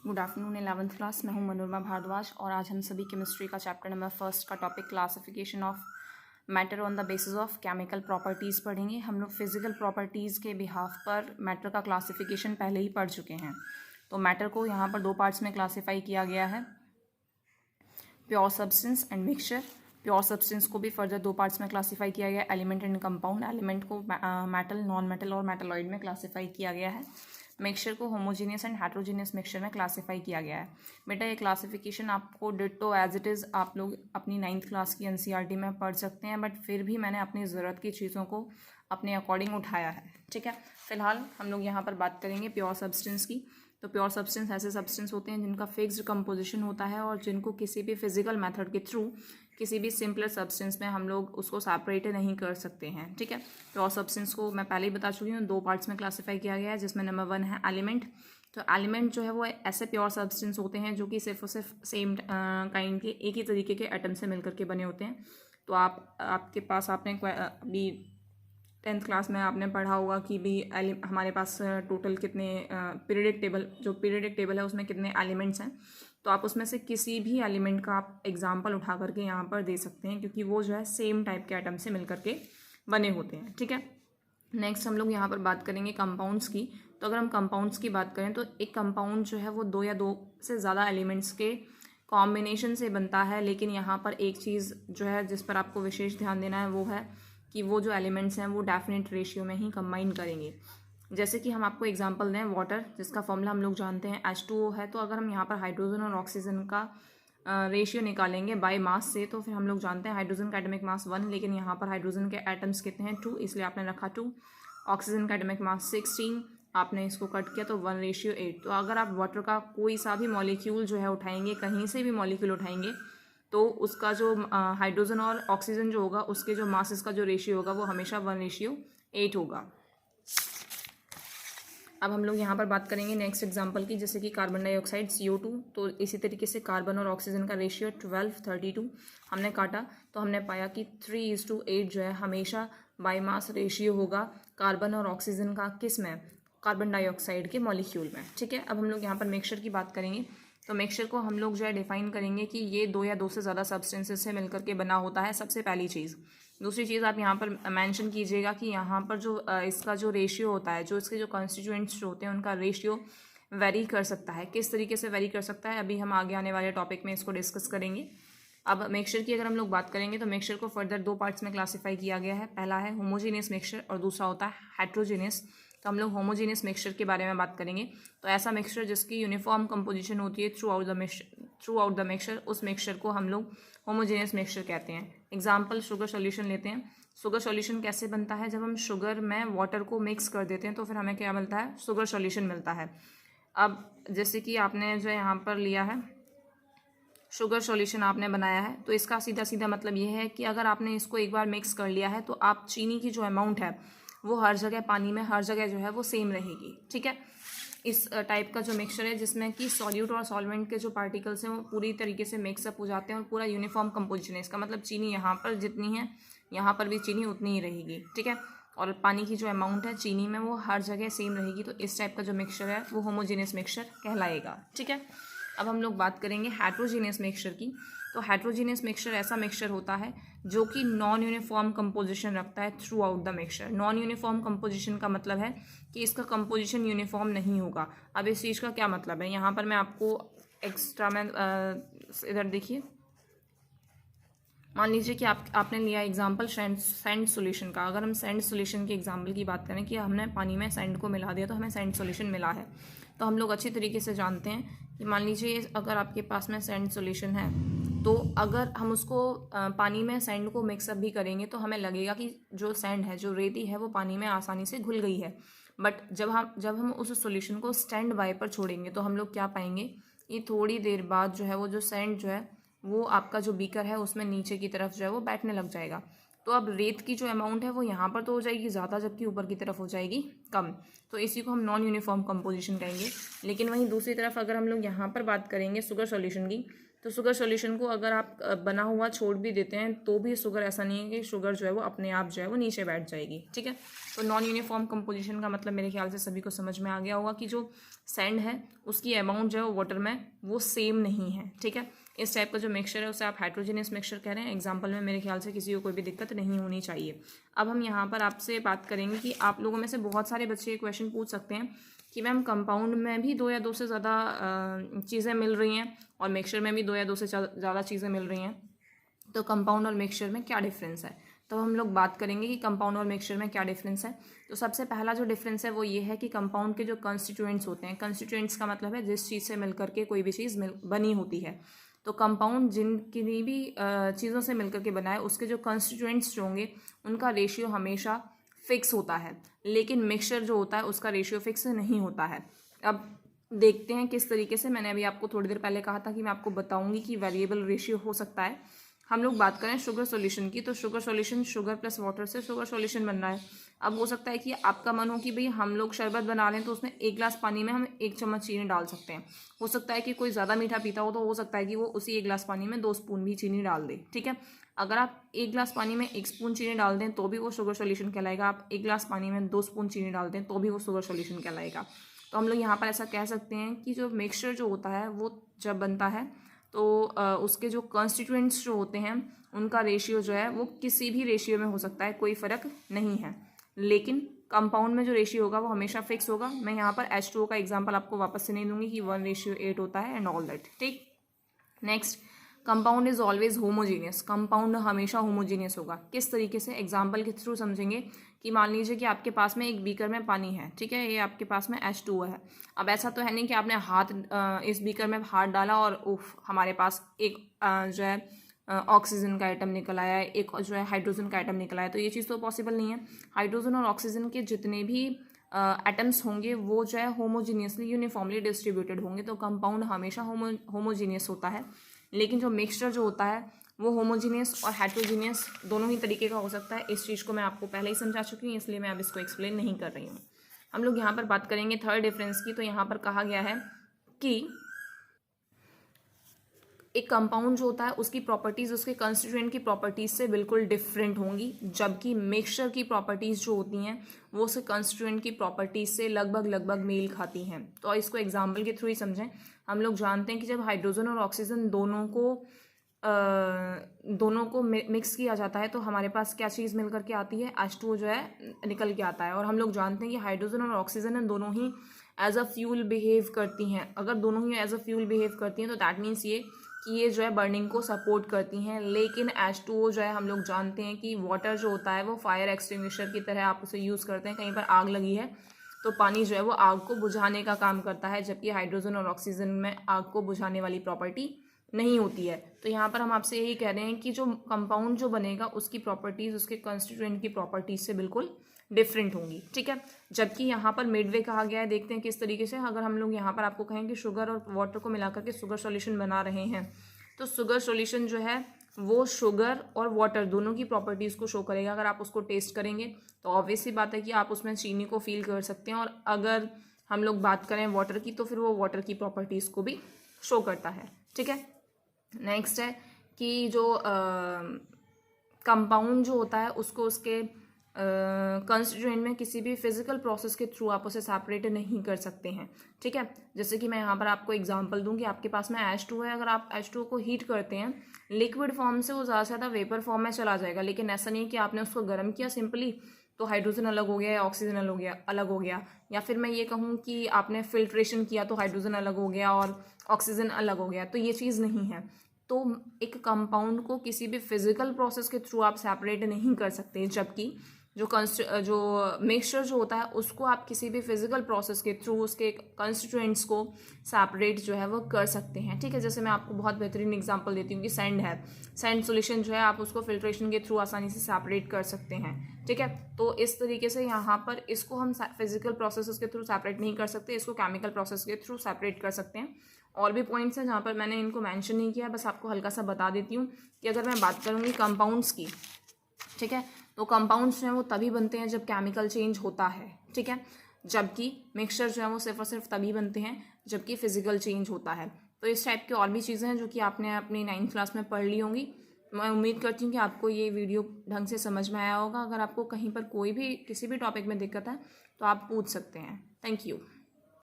Good afternoon 11th class. मैं हूं मनोरमा भारद्वाज और आज हम सभी केमिस्ट्री का चैप्टर नंबर 1 का topic classification of matter on the basis of chemical properties पढ़ेंगे। हम लोग फिजिकल प्रॉपर्टीज़ के बिहाफ पर मैटर का क्लासिफिकेशन पहले ही पढ़ चुके हैं। तो मैटर को यहाँ पर दो पार्ट्स में क्लासीफाई किया गया है, pure substance and mixture. Pure substance को भी फर्दर दो पार्ट्स में क्लासीफाई किया गया है, एलिमेंट एंड कंपाउंड। एलिमेंट को मेटल, नॉन मेटल और मेटलॉइड में क्लासीफाई किया गया है। मिक्सचर को होमोजीनियस एंड हेट्रोजीनियस मिक्सचर में क्लासीफाई किया गया है। बेटा ये क्लासिफिकेशन आपको डिट्टो एज इट इज़ आप लोग अपनी 9th क्लास की एनसीईआरटी में पढ़ सकते हैं, बट फिर भी मैंने अपनी ज़रूरत की चीज़ों को अपने अकॉर्डिंग उठाया है। ठीक है, फिलहाल हम लोग यहाँ पर बात करेंगे प्योर सब्सटेंस की। तो प्योर सब्सटेंस ऐसे सब्सटेंस होते हैं जिनका फिक्स्ड कंपोजिशन होता है और जिनको किसी भी फिजिकल मेथड के थ्रू किसी भी सिंपलर सब्सटेंस में हम लोग उसको सेपरेट नहीं कर सकते हैं। ठीक है, प्योर सब्सटेंस को मैं पहले ही बता चुकी हूँ, दो पार्ट्स में क्लासीफाई किया गया है, जिसमें नंबर 1 है एलिमेंट। तो एलिमेंट जो है वो ऐसे प्योर सब्सटेंस होते हैं जो कि सिर्फ और सिर्फ सेम काइंड के एक ही तरीके के एटम से मिलकर के बने होते हैं। तो आपके पास आपने अभी 10th क्लास में आपने पढ़ा होगा कि भी हमारे पास टोटल कितने पीरियडिक टेबल है उसमें कितने एलिमेंट्स हैं। तो आप उसमें से किसी भी एलिमेंट का आप एग्जांपल उठा करके यहाँ पर दे सकते हैं, क्योंकि वो जो है सेम टाइप के एटम से मिलकर के बने होते हैं। ठीक है, नेक्स्ट हम लोग यहाँ पर बात करेंगे कंपाउंड्स की। तो अगर हम कंपाउंड्स की बात करें तो एक कंपाउंड जो है वो दो या दो से ज़्यादा एलिमेंट्स के कॉम्बिनेशन से बनता है, लेकिन यहाँ पर एक चीज़ जो है जिस पर आपको विशेष ध्यान देना है वो है कि वो जो एलिमेंट्स हैं वो डेफिनेट रेशियो में ही कंबाइन करेंगे। जैसे कि हम आपको एग्जांपल दें, वाटर जिसका फॉर्मूला हम लोग जानते हैं H2O है। तो अगर हम यहाँ पर हाइड्रोजन और ऑक्सीजन का रेशियो निकालेंगे बाय मास से, तो फिर हम लोग जानते हैं हाइड्रोजन का एटॉमिक मास 1, लेकिन यहाँ पर हाइड्रोजन के एटम्स कितने हैं 2, इसलिए आपने रखा 2। ऑक्सीजन का एटॉमिक मास 16, आपने इसको कट किया तो 1:8। तो अगर आप वाटर का कोई सा भी मॉलिक्यूल जो है उठाएंगे, कहीं से भी मॉलिक्यूल उठाएंगे, तो उसका जो हाइड्रोजन और ऑक्सीजन जो होगा उसके जो मासेस का जो रेशियो होगा वो हमेशा 1:8 होगा। अब हम लोग यहाँ पर बात करेंगे नेक्स्ट एग्जांपल की, जैसे कि कार्बन डाइऑक्साइड CO2। तो इसी तरीके से कार्बन और ऑक्सीजन का रेशियो 12:32 हमने काटा, तो हमने पाया कि 3:8 जो है हमेशा बाय मास रेशियो होगा कार्बन और ऑक्सीजन का, किस में, कार्बन डाइऑक्साइड के मॉलिक्यूल में। ठीक है, अब हम लोग यहाँ पर मिक्सचर की बात करेंगे। तो मिक्सचर को हम लोग जो है डिफाइन करेंगे कि ये दो या दो से ज़्यादा सब्सटेंसेस से मिलकर के बना होता है, सबसे पहली चीज़। दूसरी चीज़ आप यहाँ पर मेंशन कीजिएगा कि यहाँ पर जो इसका जो रेशियो होता है, जो इसके जो कॉन्स्टिट्यूएंट्स जो होते हैं उनका रेशियो वेरी कर सकता है। किस तरीके से वेरी कर सकता है, अभी हम आगे आने वाले टॉपिक में इसको डिस्कस करेंगे। अब मिक्सचर की अगर हम लोग बात करेंगे तो मिक्सचर को फर्दर दो पार्ट्स में क्लासीफाई किया गया है। पहला है होमोजीनियस मिक्सचर और दूसरा होता है हेट्रोजीनियस। तो हम लोग होमोजीनियस मिक्सचर के बारे में बात करेंगे। तो ऐसा मिक्सचर जिसकी यूनिफॉर्म कंपोजिशन होती है थ्रू आउट द मिक्सचर, उस मिक्सचर को हम लोग होमोजीनियस मिक्सचर कहते हैं। एग्जाम्पल, शुगर सॉल्यूशन लेते हैं। शुगर सॉल्यूशन कैसे बनता है, जब हम शुगर में वाटर को मिक्स कर देते हैं तो फिर हमें क्या मिलता है, शुगर सॉल्यूशन मिलता है। अब जैसे कि आपने जो यहाँ पर लिया है शुगर सॉल्यूशन आपने बनाया है, तो इसका सीधा सीधा मतलब ये है कि अगर आपने इसको एक बार मिक्स कर लिया है तो आप चीनी की जो अमाउंट है वो हर जगह पानी में हर जगह जो है वो सेम रहेगी। ठीक है, इस टाइप का जो मिक्सचर है जिसमें कि सॉल्यूट और सॉल्वेंट के जो पार्टिकल्स हैं वो पूरी तरीके से मिक्सअप हो जाते हैं और पूरा यूनिफॉर्म कंपोजिशन है। इसका मतलब चीनी यहाँ पर जितनी है यहाँ पर भी चीनी उतनी ही रहेगी। ठीक है, और पानी की जो अमाउंट है चीनी में वो हर जगह सेम रहेगी। तो इस टाइप का जो मिक्सचर है वो होमोजीनियस मिक्सचर कहलाएगा। ठीक है, अब हम लोग बात करेंगे हेट्रोजीनियस मिक्सचर की। तो हेट्रोजीनियस मिक्सचर ऐसा मिक्सचर होता है जो कि नॉन यूनिफॉर्म कंपोजिशन रखता है through out the mixture. Non uniform composition का मतलब है कि इसका कंपोजिशन यूनिफॉर्म नहीं होगा। अब इस चीज़ का क्या मतलब है, यहाँ पर मैं आपको एक्स्ट्रा में इधर देखिए, मान लीजिए कि आपने लिया एग्जाम्पल सैंड सॉल्यूशन का। अगर हम सैंड सॉल्यूशन के एग्जाम्पल की बात करें कि हमने पानी में सैंड को मिला दिया तो हमें सैंड सॉल्यूशन मिला है, तो हम लोग अच्छी तरीके से जानते हैं कि मान लीजिए अगर आपके पास में सैंड सॉल्यूशन है, तो अगर हम उसको पानी में सैंड को मिक्सअप भी करेंगे तो हमें लगेगा कि जो सैंड है, जो रेती है, वो पानी में आसानी से घुल गई है। बट जब हम उस सॉल्यूशन को स्टैंड बाय पर छोड़ेंगे तो हम लोग क्या पाएंगे, ये थोड़ी देर बाद जो है वो जो सैंड जो है वो आपका जो बीकर है उसमें नीचे की तरफ जो है वो बैठने लग जाएगा। तो अब रेत की जो अमाउंट है वो यहाँ पर तो हो जाएगी ज़्यादा, जबकि ऊपर की तरफ हो जाएगी कम। तो इसी को हम नॉन यूनिफॉर्म कंपोजिशन कहेंगे। लेकिन वहीं दूसरी तरफ अगर हम लोग यहाँ पर बात करेंगे शुगर सॉल्यूशन की, तो शुगर सॉल्यूशन को अगर आप बना हुआ छोड़ भी देते हैं तो भी शुगर, ऐसा नहीं है कि शुगर जो है वो अपने आप जो है वो नीचे बैठ जाएगी, ठीक है। तो नॉन यूनिफॉर्म कंपोजिशन का मतलब मेरे ख्याल से सभी को समझ में आ गया होगा कि जो सैंड है उसकी अमाउंट जो है वो वाटर में वो सेम नहीं है, ठीक है। इस टाइप का जो मिक्सचर है उसे आप हाइड्रोजनियस मिक्सचर कह रहे हैं। एग्जाम्पल में मेरे ख्याल से किसी को कोई भी दिक्कत नहीं होनी चाहिए। अब हम यहाँ पर आपसे बात करेंगे कि आप लोगों में से बहुत सारे बच्चे ये क्वेश्चन पूछ सकते हैं कि मैम कंपाउंड में भी 2 या 2 से ज़्यादा चीज़ें मिल रही हैं और मिक्सचर में भी 2 या 2 से ज़्यादा चीज़ें मिल रही हैं, तो कंपाउंड और मिक्सचर में क्या डिफरेंस है। तो हम लोग बात करेंगे कि कंपाउंड और मिक्सचर में क्या डिफरेंस है। तो सबसे पहला जो डिफरेंस है वो ये है कि कंपाउंड के जो कंस्टिट्यूएंट्स होते हैं, कंस्टिट्यूएंट्स का मतलब है जिस चीज़ से मिलकर के कोई भी चीज़ बनी होती है। तो कंपाउंड जिन किसी भी चीज़ों से मिलकर के बना है उसके जो कंस्टिट्यूएंट्स जो होंगे उनका रेशियो हमेशा फिक्स होता है, लेकिन मिक्सचर जो होता है उसका रेशियो फिक्स नहीं होता है। अब देखते हैं किस तरीके से। मैंने अभी आपको थोड़ी देर पहले कहा था कि मैं आपको बताऊंगी कि वेरिएबल रेशियो हो सकता है। हम लोग बात करें शुगर सॉल्यूशन की, तो sugar solution sugar plus water से शुगर सॉल्यूशन बन रहा है। अब हो सकता है कि आपका मन हो कि भाई हम लोग शरबत बना लें तो उसमें 1 गिलास पानी में हम 1 चम्मच चीनी डाल सकते हैं। हो सकता है कि कोई ज़्यादा मीठा पीता हो तो हो सकता है कि वो उसी 1 गिलास पानी में 2 स्पून भी चीनी डाल दे, ठीक है। अगर आप 1 गिलास पानी में 1 स्पून चीनी डाल दें तो भी वो शुगर सॉल्यूशन कहलाएगा। आप 1 गिलास पानी में 2 स्पून चीनी डाल दें तो भी वो शुगर सॉल्यूशन कहलाएगा। तो हम लोग यहाँ पर ऐसा कह सकते हैं कि जो मिक्सचर जो होता है वो जब बनता है तो उसके जो कॉन्स्टिट्यूएंट्स जो होते हैं उनका रेशियो जो है वो किसी भी रेशियो में हो सकता है, कोई फ़र्क नहीं है। लेकिन कंपाउंड में जो रेशियो होगा वो हमेशा फिक्स होगा। मैं यहाँ पर H2O का एग्जांपल आपको वापस से नहीं दूंगी कि 1:8 होता है एंड ऑल दैट, ठीक। Next, compound is always homogeneous. Compound हमेशा होमोजीनियस होगा। किस तरीके से, एग्जाम्पल के थ्रू समझेंगे कि मान लीजिए कि आपके पास में एक बीकर में पानी है, ठीक है, ये आपके पास में H2O है। अब ऐसा तो है नहीं कि आपने हाथ इस बीकर में हाथ डाला और उफ हमारे पास एक जो है ऑक्सीजन का आइटम निकल आया है, एक जो है हाइड्रोजन का आइटम निकल आया। तो ये चीज़ तो पॉसिबल नहीं है। हाइड्रोजन और ऑक्सीजन के जितने भी एटम्स होंगे वो जो है होमोजीनियसली यूनिफॉर्मली डिस्ट्रीब्यूटेड होंगे। तो कंपाउंड हमेशा होमोजीनियस होता है, लेकिन जो मिक्सचर जो होता है वो होमोजीनियस और हेट्रोजीनियस दोनों ही तरीके का हो सकता है। इस चीज़ को मैं आपको पहले ही समझा चुकी हूँ, इसलिए मैं अब इसको एक्सप्लेन नहीं कर रही हूँ। हम लोग यहाँ पर बात करेंगे थर्ड डिफरेंस की। तो यहाँ पर कहा गया है कि एक कंपाउंड जो होता है उसकी प्रॉपर्टीज़ उसके कंस्टिट्यूएंट की प्रॉपर्टीज़ से बिल्कुल डिफरेंट होंगी, जबकि मिक्सचर की प्रॉपर्टीज़ जो होती हैं वो उसके कंस्टिट्यूएंट की प्रॉपर्टीज़ से लगभग मेल खाती हैं। तो इसको एग्जाम्पल के थ्रू ही समझें। हम लोग जानते हैं कि जब हाइड्रोजन और ऑक्सीजन दोनों को मिक्स किया जाता है तो हमारे पास क्या चीज़ मिल करके आती है, H2O जो है निकल के आता है। और हम लोग जानते हैं कि हाइड्रोजन और ऑक्सीजन दोनों ही एज अ फ्यूल बिहेव करती हैं। अगर दोनों ही एज अ फ्यूल बिहेव करती हैं तो दैट मीन्स ये जो है बर्निंग को सपोर्ट करती हैं। लेकिन H2O जो है हम लोग जानते हैं कि वाटर जो होता है वो फायर एक्सटिंग्विशर की तरह आप उसे यूज़ करते हैं। कहीं पर आग लगी है तो पानी जो है वो आग को बुझाने का काम करता है, जबकि हाइड्रोजन और ऑक्सीजन में आग को बुझाने वाली प्रॉपर्टी नहीं होती है। तो यहाँ पर हम आपसे यही कह रहे हैं कि जो कंपाउंड जो बनेगा उसकी प्रॉपर्टीज़ उसके कंस्टिट्यूएंट की प्रॉपर्टीज से बिल्कुल डिफरेंट होंगी, ठीक है। जबकि यहाँ पर मिडवे कहा गया है। देखते हैं किस तरीके से। अगर हम लोग यहाँ पर आपको कहें कि शुगर और वाटर को मिलाकर के शुगर सॉल्यूशन बना रहे हैं, तो शुगर सॉल्यूशन जो है वो शुगर और वाटर दोनों की प्रॉपर्टीज़ को शो करेगा। अगर आप उसको टेस्ट करेंगे तो ऑब्वियस सी बात है कि आप उसमें चीनी को फील कर सकते हैं। और अगर हम लोग बात करें वाटर की तो फिर वो वाटर की प्रॉपर्टीज़ को भी शो करता है, ठीक है। नेक्स्ट है कि जो कंपाउंड जो होता है उसको उसके कंस्टिट्यूएंट में किसी भी फिजिकल प्रोसेस के थ्रू आप उसे सेपरेट नहीं कर सकते हैं, ठीक है। जैसे कि मैं यहाँ पर आपको एग्जांपल दूँ कि आपके पास में H2 है। अगर आप H2 को हीट करते हैं लिक्विड फॉर्म से वो ज़्यादा से ज़्यादा वेपर फॉर्म में चला जाएगा। लेकिन ऐसा नहीं कि आपने उसको गर्म किया सिंपली तो हाइड्रोजन अलग हो गया या ऑक्सीजन अलग हो गया, या फिर मैं ये कहूँ कि आपने फिल्ट्रेशन किया तो हाइड्रोजन अलग हो गया और ऑक्सीजन अलग हो गया। तो ये चीज़ नहीं है। तो एक कंपाउंड को किसी भी फिजिकल प्रोसेस के थ्रू आप सेपरेट नहीं कर सकते, जबकि जो मिक्सचर जो होता है उसको आप किसी भी फिजिकल प्रोसेस के थ्रू उसके कंस्टिट्यूएंट्स को सेपरेट जो है वो कर सकते हैं, ठीक है। जैसे मैं आपको बहुत बेहतरीन एग्जांपल देती हूँ कि सैंड है। सैंड सॉल्यूशन जो है आप उसको फिल्ट्रेशन के थ्रू आसानी से सेपरेट कर सकते हैं, ठीक है। तो इस तरीके से यहाँ पर इसको हम फिजिकल प्रोसेस के थ्रू सेपरेट नहीं कर सकते, इसको केमिकल प्रोसेस के थ्रू सेपरेट कर सकते हैं। और भी पॉइंट्स हैं जहाँ पर मैंने इनको मेंशन नहीं किया, बस आपको हल्का सा बता देती हूँ कि अगर मैं बात करूँगी कंपाउंड्स की, ठीक है, तो कंपाउंड्स जो हैं वो तभी बनते हैं जब केमिकल चेंज होता है, ठीक है। जबकि मिक्सचर जो है वो सिर्फ और सिर्फ तभी बनते हैं जबकि फिजिकल चेंज होता है। तो इस टाइप की और भी चीज़ें हैं जो कि आपने अपनी 9th क्लास में पढ़ ली होंगी। मैं उम्मीद करती हूँ कि आपको ये वीडियो ढंग से समझ में आया होगा। अगर आपको कहीं पर कोई भी किसी भी टॉपिक में दिक्कत है तो आप पूछ सकते हैं। Thank you.